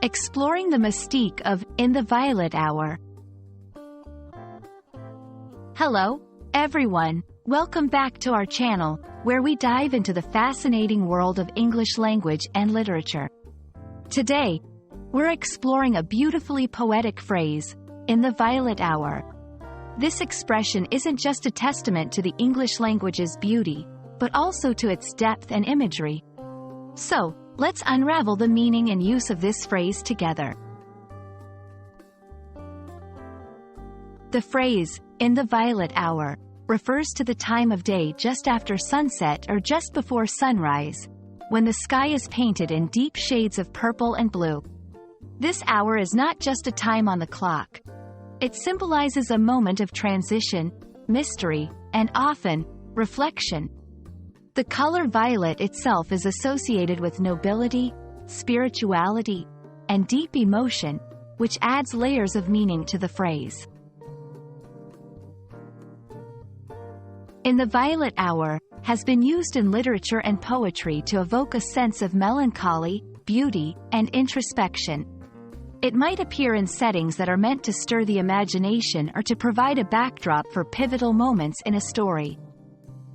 Exploring the mystique of In the Violet Hour. Hello, everyone. Welcome back to our channel, where we dive into the fascinating world of English language and literature. Today, we're exploring a beautifully poetic phrase, in the violet hour. This expression isn't just a testament to the English language's beauty, but also to its depth and imagery. So, let's unravel the meaning and use of this phrase together. The phrase, in the violet hour, refers to the time of day just after sunset or just before sunrise, when the sky is painted in deep shades of purple and blue. This hour is not just a time on the clock. It symbolizes a moment of transition, mystery, and often, reflection. The color violet itself is associated with nobility, spirituality, and deep emotion, which adds layers of meaning to the phrase. In the violet hour has been used in literature and poetry to evoke a sense of melancholy, beauty, and introspection. It might appear in settings that are meant to stir the imagination or to provide a backdrop for pivotal moments in a story.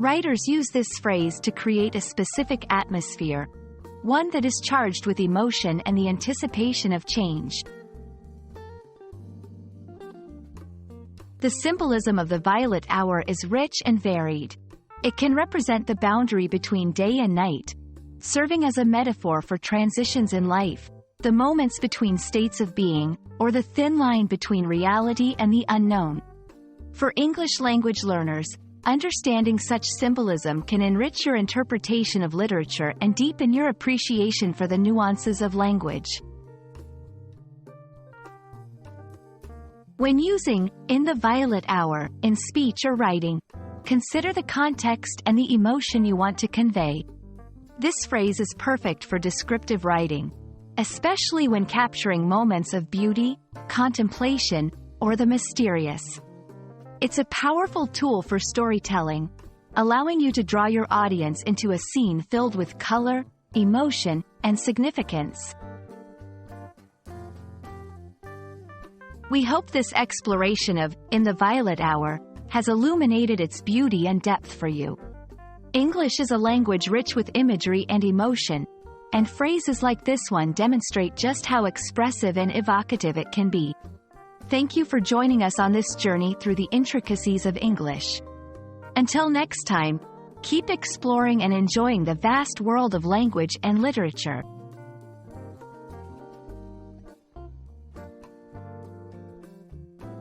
Writers use this phrase to create a specific atmosphere, one that is charged with emotion and the anticipation of change. The symbolism of the violet hour is rich and varied. It can represent the boundary between day and night, serving as a metaphor for transitions in life, the moments between states of being, or the thin line between reality and the unknown. For English language learners, understanding such symbolism can enrich your interpretation of literature and deepen your appreciation for the nuances of language. When using in the violet hour in speech or writing, consider the context and the emotion you want to convey. This phrase is perfect for descriptive writing, especially when capturing moments of beauty, contemplation, or the mysterious. It's a powerful tool for storytelling, allowing you to draw your audience into a scene filled with color, emotion, and significance. We hope this exploration of In the Violet Hour has illuminated its beauty and depth for you. English is a language rich with imagery and emotion, and phrases like this one demonstrate just how expressive and evocative it can be. Thank you for joining us on this journey through the intricacies of English. Until next time, keep exploring and enjoying the vast world of language and literature.